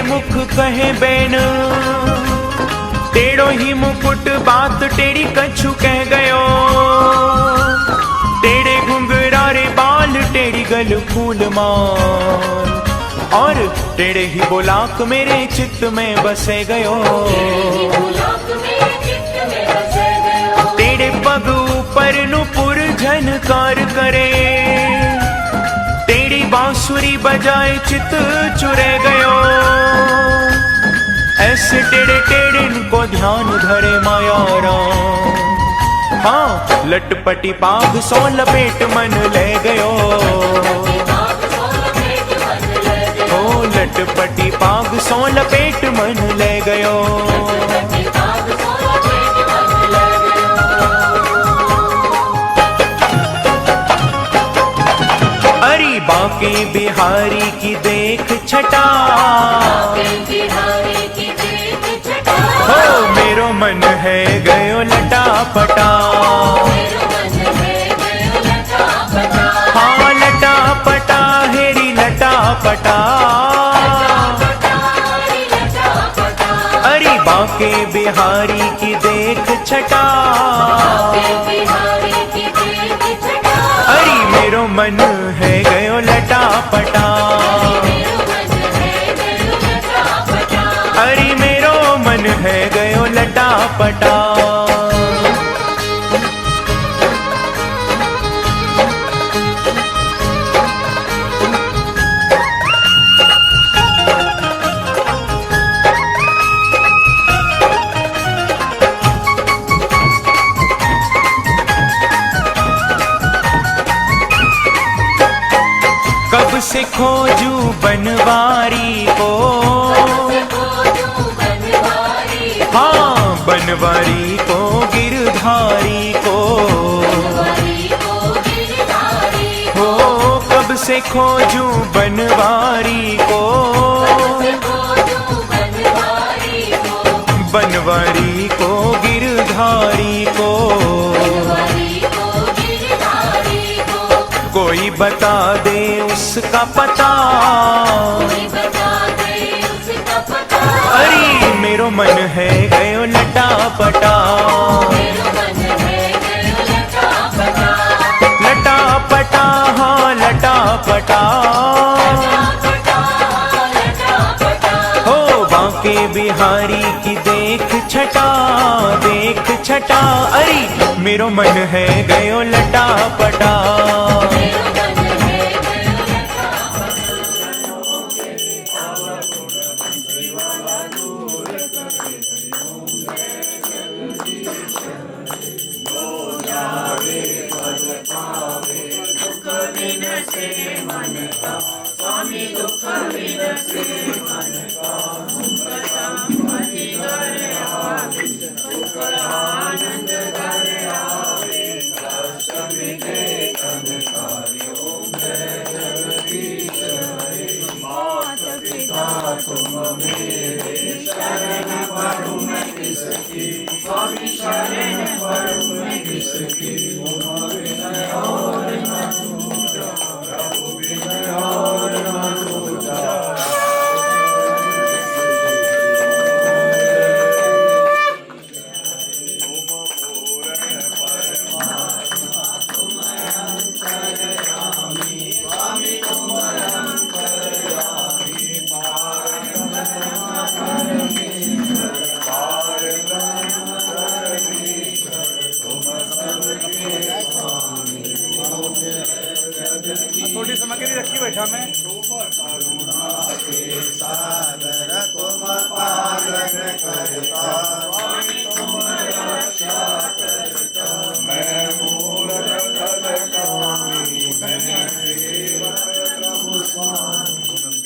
मुख कहे बैन, टेढ़ो ही मुकुट बात टेढ़ी कछु कह गयो। टेढ़े घुंघरारे बाल टेढ़ी गल फूल माल, और टेढ़े ही बोलाक मेरे चित्त में बसे गयो। टेढ़े पग ऊपर नुपुर झनकार करे, टेढ़ी बांसुरी बजाए चित चुरे गयो। ऐसे टेढ़े टेढ़े को ध्यान धरे माया राम, हाँ लटपटी पाग सो लपेट मन ले गयो। ओ लटपटी पाग सो लपेट मन ले गयो। अरे बांके बिहारी की देख छटा, हो मेरो मन है गयो लटापटा। हाँ लटापटा हेरी लटापटा। अरे बांके बिहारी की देख छटा, अरे मेरो मन है गयो लटापटा। अरे मेरो मन है गयो लटापटा। कब से खोजू बनवारी को, हाँ बनवारी को गिरधारी को। हो कब से खोजू बनवारी को, बनवारी को गिरधारी को। कोई बता दे उसका पता, अरे मेरो मन है गयो लटापटा। लटापटा हाँ लटापटा। हो बांके बिहारी की देख छटा, देख छटा। अरे मेरो मन है गयो लटापटा। स्वामी दुख विनसे मन का, संपत्ति घर आवे, सुख आनंद घर आवे। कष्ट मिटे तन कार्यो जय जगदीश हरे। मात पिता तुम मेरे, शरण पड़ूं मैं किसकी। स्वामी शरण पड़ूं मैं किसकी। तुम विनय और न दूजा, प्रभु विनय और न दूजा। थोड़ी सामग्री रखी बैठा मैं। करुणा के सागर तुम पालन करता, स्वामी तुम रक्षा करता। मैं मूरख कामी, मैं सेवक प्रभु स्वामी।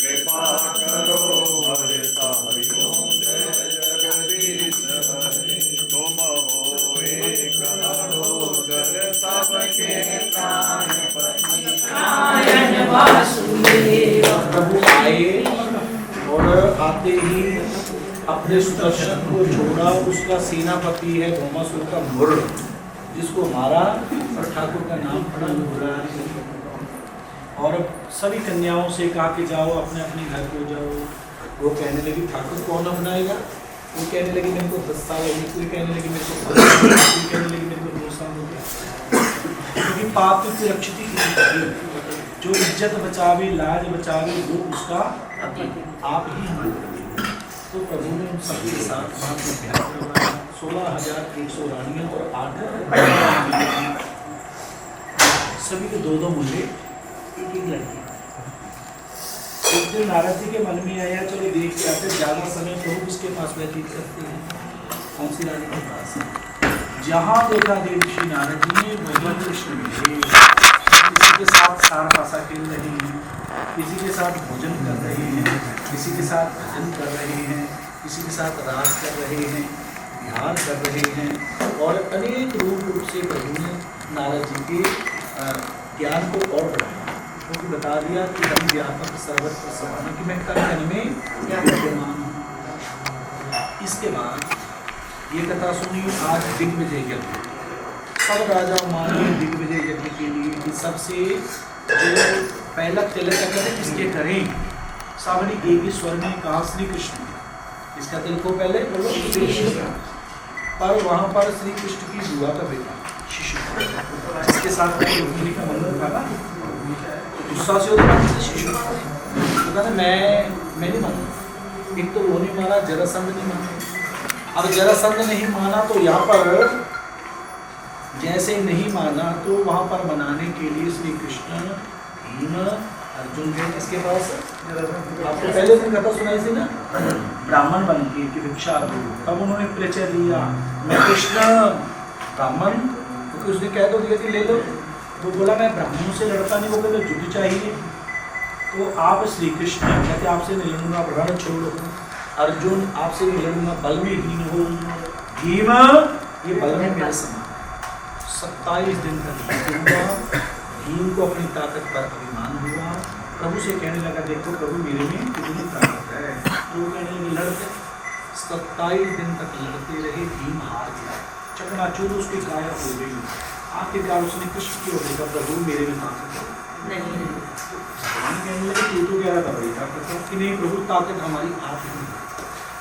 कृपा करो हरितायो जय जगदीश हरे। तुम हो एक अड़ोगर सबके प्राणपति। प्रभु आए और आते ही अपने सुदर्शन को छोड़ा। उसका सेनापति है भौमासुर का मुरड़, जिसको मारा और ठाकुर का नाम पड़ा मुरारी। और सभी कन्याओं से कहा कि जाओ अपने अपने घर को जाओ, वो कहने लगी ठाकुर कौन अपनाएगा, वो कहने लगी मेरे को 10 साल हो गए, कोई कहने लगी मेरे को 15 साल, कोई कहने लगी मेरे को 2 साल हो गया। क्योंकि पाप की रक्षित की जो इज्जत बचावे, लाज बचावे, वो उसका आप ही हमारे। तो प्रभु ने उन सबके साथ वहाँ पर ध्यान करवाया। 16,100 रानियाँ और 8 सभी के 2-2 मुंडे, एक लड़की। एक दिन नारद जी के मन में आया चलो देख के आते, ज़्यादा समय प्रभु किसके पास व्यतीत करते हैं, कौन सी रानी के पास। जहाँ देखा देव श्री नारद जी ने भगवान कृष्ण मिले, किसी के साथ सार पासा खेल रहे हैं, किसी के साथ भोजन कर रहे हैं, किसी के साथ भजन कर रहे हैं, किसी के साथ रास कर रहे हैं, ध्यान कर रहे हैं, और अनेक रूप से प्रभु ने नारद जी के ज्ञान को और बढ़ाया, क्योंकि बता दिया कि हम व्यापक सर्वत्र समान कि मैं कण में विद्यमान हूँ। इसके बाद ये कथा सुनी आज दिग्विजय यज्ञ, सब राजाओं माने दिग्विजय यज्ञ के लिए कि सबसे जो पहला तिलक करें किसके करें, सावनी एक ही स्वर में कहा श्री कृष्ण, इसका तिलक को पहले बोलो श्री कृष्ण। पर वहाँ पर श्री कृष्ण की बुआ का बेटा शिशु, जिसके साथ रुक्मिणी का बंधन था ना, गुस्सा से होता शिशु तो कहते मैं नहीं मानता। एक तो वो नहीं माना, जरासंध नहीं माना। अब जरासंध नहीं माना तो यहाँ पर जैसे नहीं माना तो वहाँ पर मनाने के लिए श्री कृष्ण भीम अर्जुन गए किसके पास, आपको पहले दिन कथा सुनाई थी ना, ब्राह्मण बन के कि भिक्षा दो। तब उन्होंने परिचय दिया मैं कृष्ण ब्राह्मण, क्योंकि उसने कह दो दिया कि ले लो, वो बोला मैं ब्राह्मणों से लड़ता नहीं, वो कहते युद्ध चाहिए। तो आप श्री कृष्ण कहते आपसे नहीं लड़ूंगा, रण छोड़ो। अर्जुन आपसे नहीं लड़ूंगा, बल में हीन हो। भीम ये बल में मेरे समान। 27 दिन तक हुआ, भीम को अपनी ताकत पर अभिमान हुआ, प्रभु से कहने लगा देखो प्रभु मेरे में कितनी ताकत है। तो कहने लगे लड़ते, 27 दिन तक लड़ते रहे, भीम हार गया, चकनाचूर उसकी काया हो गई। आखिरकार उसने कृष्ण की ओर देखा, प्रभु मेरे में ताकत है नहीं। कहने लगे तू तो कह रहा था बड़ी ताकत है कि नहीं प्रभु, ताकत हमारी आप ही।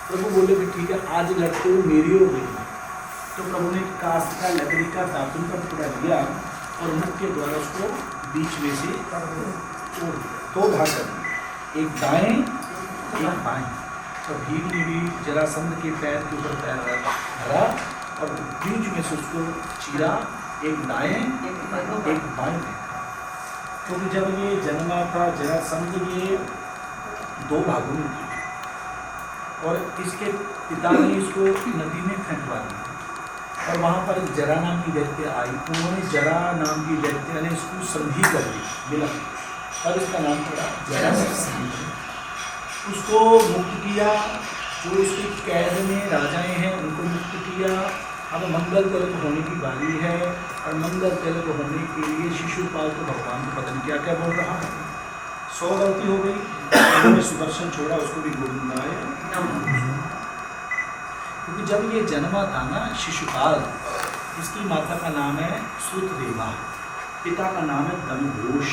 प्रभु बोले कि ठीक है आज लड़ते हो मेरी ओर देखना। तो प्रभु ने काष्ठ का लकड़ी का दातुन का टुकड़ा लिया और मुख के द्वारा उसको बीच में से तोड़ दो भाग कर दिए, एक दाएं एक बाएं। तो भीम ने भी जरासंध के पैर के ऊपर पैर धरा और बीच में से उसको चीरा, एक दाएं एक बाएं। क्योंकि तो जब ये जन्मा था जरासंध ये 2 भागों में थी और इसके पिता ने इसको नदी में फेंकवा दिया और वहाँ पर जरा नाम की दैत्य आई, उन्होंने जरा नाम की दैत्य ने इसको संधि कर दी मिला और इसका नाम पड़ा जरा। उसको मुक्त किया, जो उसकी कैद में राजाएं हैं उनको मुक्त किया। अब मंगल तिलक होने की बारी है और मंगल तिलक होने के लिए शिशुपाल को भगवान को पता नहीं क्या क्या बोल रहा है। 100 गलती हो गई, उन्होंने सुदर्शन छोड़ा, उसको भी गोविंदाय। क्योंकि जब ये जन्मा था ना शिशुपाल, इसकी माता का नाम है श्रुतदेवा, पिता का नाम है दमघोष।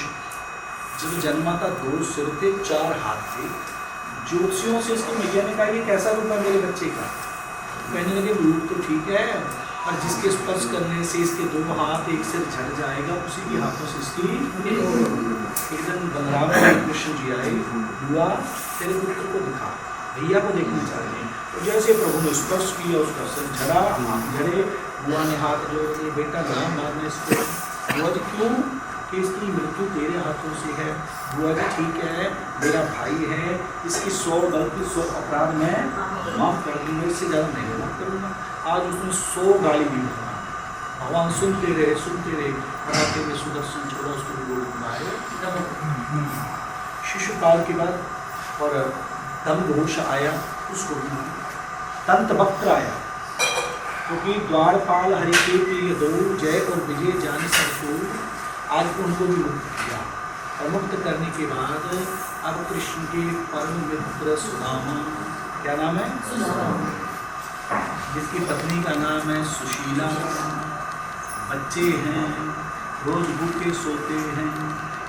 जब जन्मा था 2 सिर थे 4 हाथ थे। ज्योतिषियों से इसकी मैया ने कहा ये कैसा रूप है मेरे बच्चे का। कहने लगे रूप तो ठीक है पर जिसके स्पर्श करने से इसके 2 हाथ 1 सिर झड़ जाएगा, उसी के हाथों से इसकी। एक दिन बलराम कृष्ण जी आए, हुआ तेरे पुत्र को दिखा, भैया को देखना चाहिए। तो जैसे प्रभु ने स्पर्श किया उसका सिर झड़ा, झड़े। बुआ ने हाथ जोड़े, बेटा नाम मारने इसको। बुआ जी क्यों कि इसकी मृत्यु तेरे हाथों से है। बुआ जी ठीक है मेरा भाई है, इसकी 100 गलती 100 अपराध मैं माफ़ कर दूँगा, इससे ज़्यादा नहीं माफ़ करूँगा। आज उसने 100 गाली दी भगवान सुनते रहे और आते हुए सुदर्शन छोड़ा, उसको भी गोल घुमाए। शिशुपाल के बाद और दमघोष आया, उसको भी दंतवक्त्र आया, क्योंकि द्वारपाल हरि के प्रिय दो जय और विजय जान सबको। आज उनको भी मुक्त किया और मुक्त करने के बाद अब कृष्ण के परम मित्र सुदामा, क्या नाम है जिसकी पत्नी का नाम है सुशीला, बच्चे हैं, रोज भूखे सोते हैं,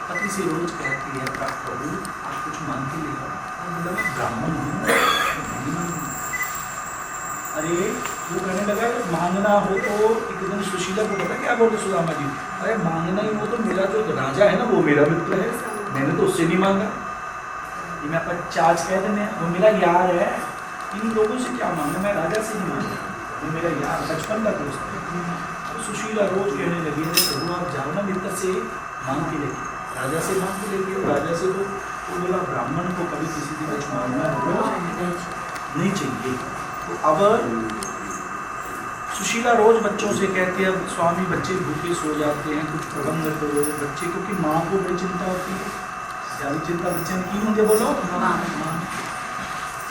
पति से रोज कहती है प्रभु आप कुछ मांग के ले आओ। बोला मैं ब्राह्मण हूँ। अरे वो कहने लगा मांगना हो तो एक दिन सुशीला को पता क्या बोलते सुदामा जी, अरे मांगना ही हो तो मेरा जो राजा है ना वो मेरा मित्र है, मैंने तो उससे नहीं मांगा, ये मैं अपन चार्ज कह देने वो मेरा यार है, इन लोगों से क्या मांगना, मैं राजा से नहीं मांगा, वो मेरा यार बचपन का दोस्त है। तो सुशीला रोज कहने लगी प्रभु आप जाओ ना मित्र से मांग के लेके, राजा से मांग के लेके, राजा से तो वो बोला ब्राह्मण को कभी किसी दिन कुछ मांगना नहीं चाहिए। तो अब सुशीला रोज बच्चों से कहती है स्वामी बच्चे भूखे सो जाते हैं कुछ प्रबंध करो बच्चे, क्योंकि माँ को बड़ी चिंता होती है, ज्यादा चिंता बच्चे ने की होंगे बोलो माँ।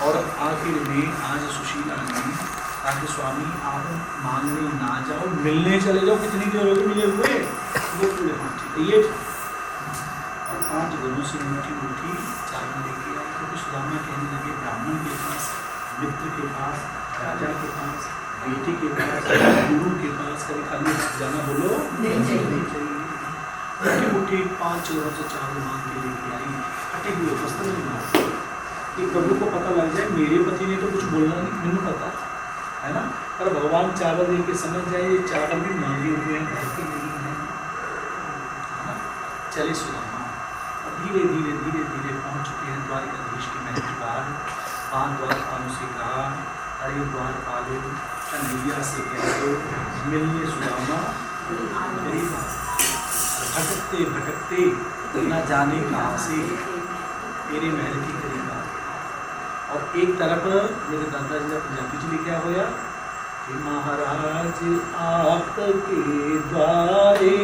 और आखिर में आज सुशीला ने कहा कि स्वामी आप मांगने ना जाओ, मिलने चले जाओ, कितनी देर होगी मिले हुए, वो पूरे 5 ये और 5 दिनों से मीठी चावल लेके आए, क्योंकि सुदामा कहने लगे ब्राह्मण के पास, मित्र के पास, राजा के पास, बेटी के पास, गुरु के पास कभी खाली जाना बोलो नहीं चाहिए। उठी 5 दिनों से चावल मांग के लेके आई, फटे हुए वस्त्र में मांग कि प्रभु को पता लग जाए मेरे पति ने तो कुछ बोलना नहीं, मैंने पता है ना, पर भगवान चावल दे के समझ जाए ये चावल भी मांगे हुए हैं, घर के नहीं है ना। चले सुदामा और धीरे धीरे धीरे धीरे पहुंच चुके हैं द्वारिकाधीश के महल के बाहर। 5 द्वारपालों से कहा अरे द्वारपालों कन्हैया से कह दो मिलने सुदामा गरीब भटकते भटकते न जाने कहाँ से मेरे महल के करीब आ। और एक तरफ मेरे दादाजी का पंजाबी जी लिखा होया कि महाराज आपके द्वारे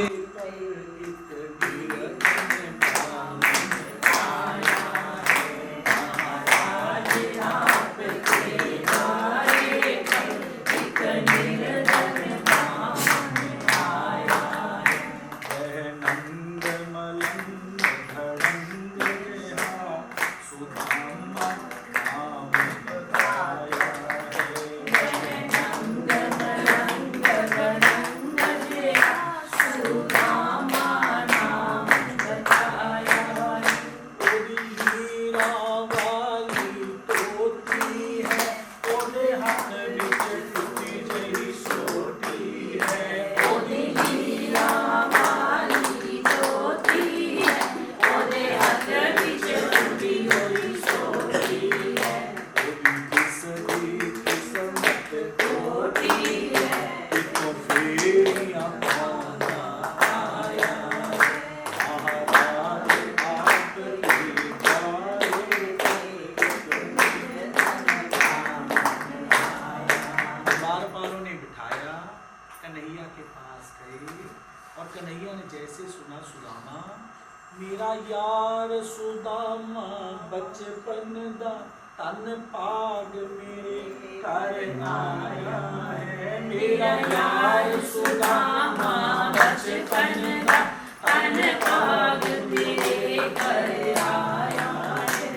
बचपन दा तन पाग मेरे कर आया है, मेरा यार सुदामा बचपन दा तन पाग मेरे कर आया है।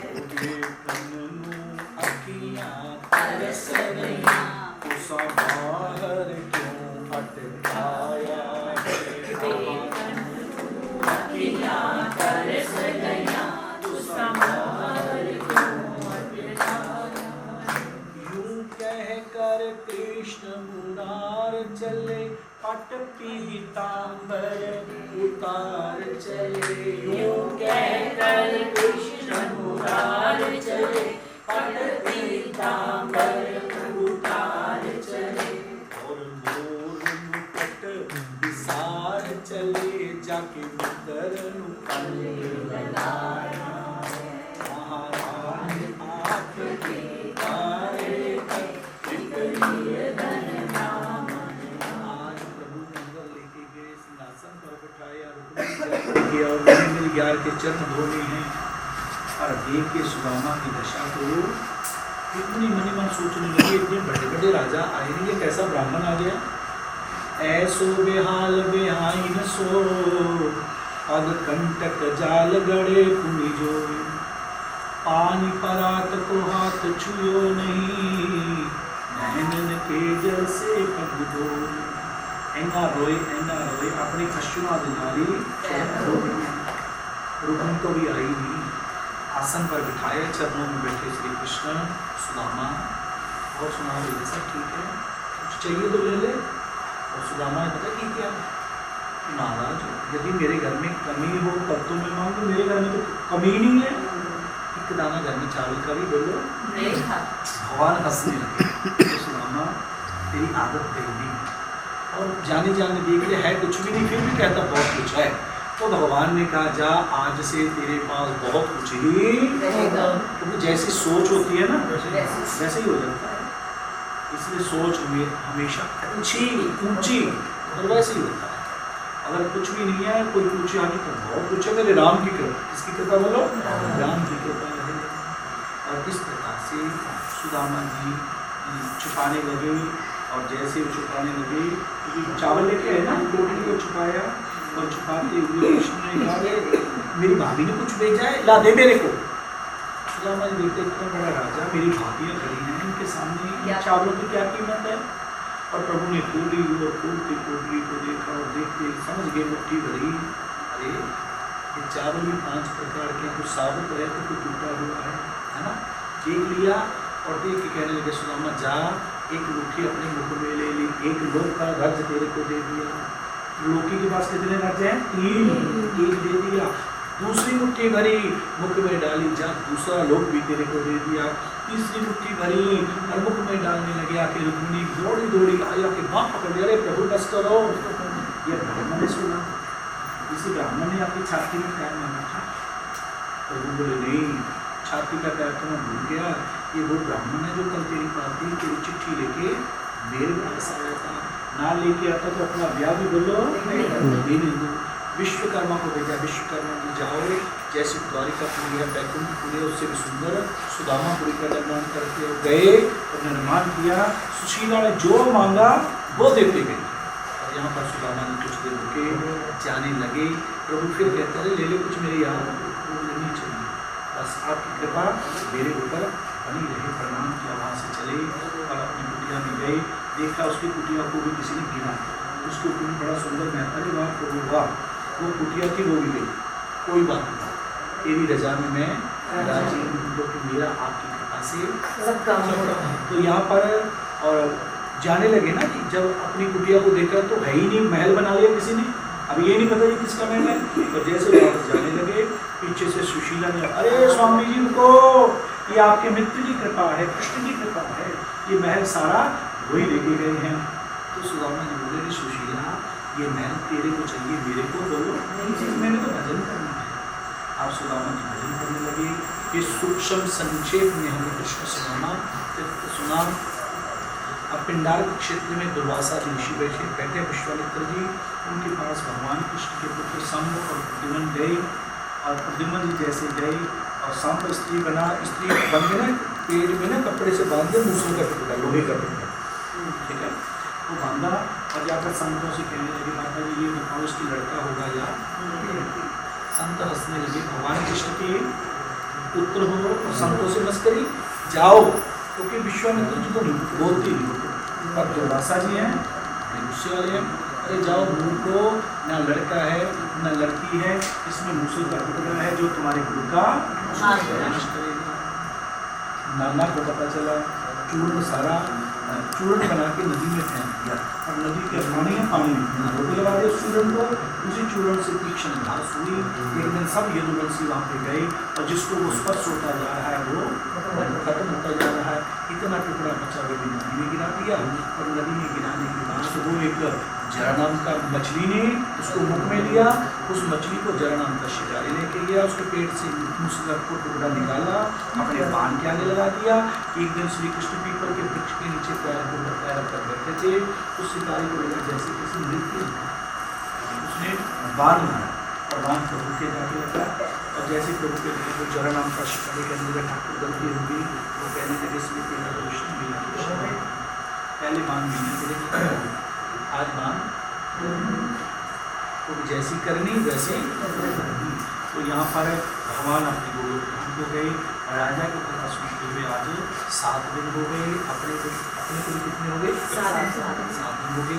अखियां तरस रही उसा बाहर क्यों अटकाया है, अखियां तरस गया उसा कृष्ण मुरार चले पट पीतांबर उतार चले, यूं कहकर कृष्ण मुरार चले पट पीतांबर उतार चले। और मोर मुकुट विसार चले जाके मित्र नु लगाया, महाराज आपके और मैंने मेरे यार के चरण धोने हैं। और देख के सुदामा की दशा को इतनी मनी मन सोचने लगी, इतने बड़े बड़े राजा आए नहीं, ये कैसा ब्राह्मण आ गया, ऐसो बेहाल बेहाइन सो अग कंटक जाल गड़े पुनि जो, पानी परात को हाथ छुयो नहीं, नैनन के जल से पग धो। ऐना रोए अपनी अश्रुआं दे नाल रुक्मिणी को भी आई नहीं, आसन पर बिठाए, चरणों में बैठे श्री कृष्ण, सुदामा और सुना ये सब ठीक है, कुछ चाहिए तो ले ले। और सुदामा ने पता कि क्या, महाराज यदि मेरे घर में कमी हो तब तो मैं मांगू, मेरे घर में तो कमी ही नहीं है, एक दाना घर में चावल का भी बोलो नहीं था। भगवान हंसने लगे। तो सुदामा तेरी आदत देखनी और जाने जाने देख ले है कुछ भी नहीं, फिर भी कहता बहुत कुछ है। तो भगवान ने कहा जा आज से तेरे पास बहुत कुछ ही, क्योंकि जैसी सोच होती है ना वैसे ही हो जाता है। इसलिए सोच में हमेशा अच्छी ऊंची और वैसे ही होता है। अगर कुछ भी नहीं है, कोई पूछे आगे तो बहुत कुछ है, मेरे राम की कृपा, किसकी कृपा बोलो, राम की कृपा है। और इस प्रकार से सुदामा जी छुपाने लगे, और जैसे वो छुपाने लगे क्योंकि चावल लेके आए ना, रोटी को छुपाया, और छुपाते हुए कृष्ण ने कहा मेरी भाभी ने कुछ भेजा है, ला दे मेरे को। सुदामा जी देखते इतना बड़ा राजा, मेरी भाभियाँ खड़ी हैं, इनके सामने चावलों की क्या कीमत है। और प्रभु ने खोली और खोलते पोटली को देखा और देखते समझ गए मुट्ठी भरी, अरे ये चावल भी 5 प्रकार के, कुछ साबुत है तो कुछ टूटा हुआ है ना। देख लिया और देख के कहने लगे सुदामा जा एक मुट्ठी अपने मुख में ले ली, एक लोक का राज्य तेरे को दे दिया। लोकी के पास कितने राज्य हैं, 3, एक दे दिया। दूसरी मुट्ठी भरी मुख में डाली, जा दूसरा लोक भी तेरे को दे दिया। तीसरी मुट्ठी भरी और मुख में डालने लगे, आके रुक्मिणी दौड़ी दौड़ी आया के बाप पकड़ लिया, अरे प्रभु बस करो। ये ब्राह्मण ने सुना, इसी ब्राह्मण ने आपकी छाती में पैर मारा था। प्रभु बोले नहीं, छाती का पैर तो मैं भूल गया, ये वो ब्राह्मण है जो कल तेरी पाती तेरी चिट्ठी लेके मेरे पास आया था, ना लेके आता तो अपना ब्याह भी बोलो नहीं दो। विश्वकर्मा को भेजा, विश्वकर्मा जी जाओ जैसे द्वारिकापुरी है, बैकुंठपुरी है, उससे भी सुंदर सुदामापुरी का निर्माण करके गए और निर्माण किया। सुशीला ने जो मांगा वो देते गए। और यहाँ पर सुदामा ने कुछ देर रुके, जाने लगे। प्रभु फिर कहते रहे ले ले कुछ मेरे यहाँ नहीं चाहिए, बस आपकी कृपा मेरे ऊपर बनी रहे। प्रणाम किया, वहाँ से चले और अपनी कुटिया में गए। देखा उसकी कुटिया को भी किसी ने गिरा, उसके ऊपर बड़ा सुंदर महल, अरे वाह प्रभु वाह, वो कुटिया थी वो भी गई, कोई बात नहीं, तेरी रजा में मैं राजी हूँ, क्योंकि मेरा आपकी कृपा से सब काम हो रहा है। तो यहाँ पर और जाने लगे ना कि जब अपनी कुटिया को देखा तो है ही नहीं, महल बना लिया किसी ने, अब ये नहीं पता ये किसका महल है। और जैसे वापस जाने लगे पीछे से सुशीला ने, अरे स्वामी जी को ये आपके मित्र की कृपा है, कृष्ण की कृपा है, ये महल सारा वही लेके गए हैं। तो सुदामा जी बोले सुशीला ये महल तेरे को चाहिए, मेरे को बोलो नहीं, मैंने तो भजन करना है। आप सुदामा जी भजन करने लगे। ये सूक्ष्म संक्षेप में हमने कृष्ण सुदामा सुना। अब पिंडारक क्षेत्र में दुर्वासा ऋषि बैठे विश्वामित्र जी, उनके पास भगवान कृष्ण के पुत्र शंभ और प्रद्युम्न गए। और प्रद्युम्न जी जैसे गए और शंभ स्त्री बना, स्त्री बन गए ना, पेट में ना कपड़े से बांध के मूसल का टुकड़ा, लोहे का टुकड़ा, ठीक है, वो बांधा और जाकर संतों से कहने लगे माता जी ये बताओ इसकी लड़का होगा या। संत हंसने लगे, भगवान कृष्ण के पुत्र हो और संतों से मस्करी, जाओ, क्योंकि विश्वामित्र जी तो बोलते नहीं, और दुर्वासा जी हैं गुस्से वाले हैं, अरे जाओ गुरु को, ना लड़का है ना लड़की है, इसमें मूसल का टुकड़ा है जो तुम्हारे गुरु का नाश करेगा। नाना को पता चला, चूर्ण सारा चूर्ण बना के नदी में फेंक दिया, और नदी के पानी में रोटी लगा दिया चूर्ण को, उसी चूर्ण से तीक्ष्ण घास हुई। एक दिन सब यदुवंशी वहाँ पे गए, और जिसको वो स्पर्श होता जा रहा है वो खत्म होता जा रहा है, इतना टुकड़ा बचा वो भी नदी में गिरा दिया। और नदी में गिराने के बाद वो एक जरानाम का मछली ने उसको मुख में लिया, उस मछली को जरानाम का शिकारी लेके गया, उसके पेट से मूसल को टुकड़ा निकाला, अपने बाण के आगे लगा दिया। एक दिन श्री कृष्ण पीपल के वृक्ष के नीचे पैर कर बैठे थे, उस शिकारी को लगा जैसे किसी मृत्यु, उसने बाण मारा और बाण प्रभु के जाके लगा, और जैसे प्रभु के लगे वो जरानाम का शिकारी कहने लगा ठाकुर गलती होगी, वो कहने लगे श्री कृष्ण मिला, पहले बाण मिलने के लिए आज बाण तो जैसी करनी वैसे। तो यहाँ पर भगवान अपने गोलोक हो गए, और राजा की कथा सुनते हुए आज 7 दिन हो गए, अपने को कितने हो गए, 7 दिन हो गए।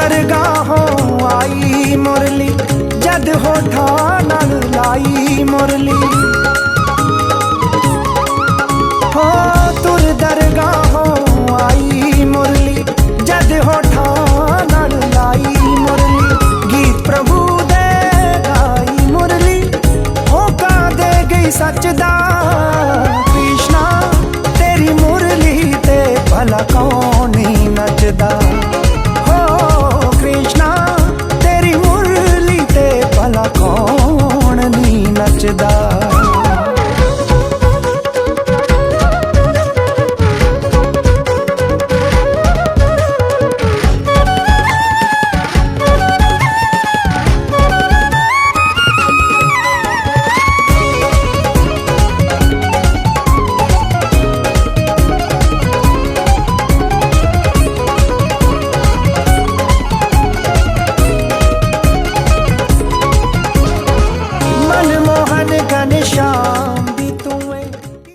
दरगाहों आई मुरली जद होठा नाल लाई मुरली हो तुर दरगाह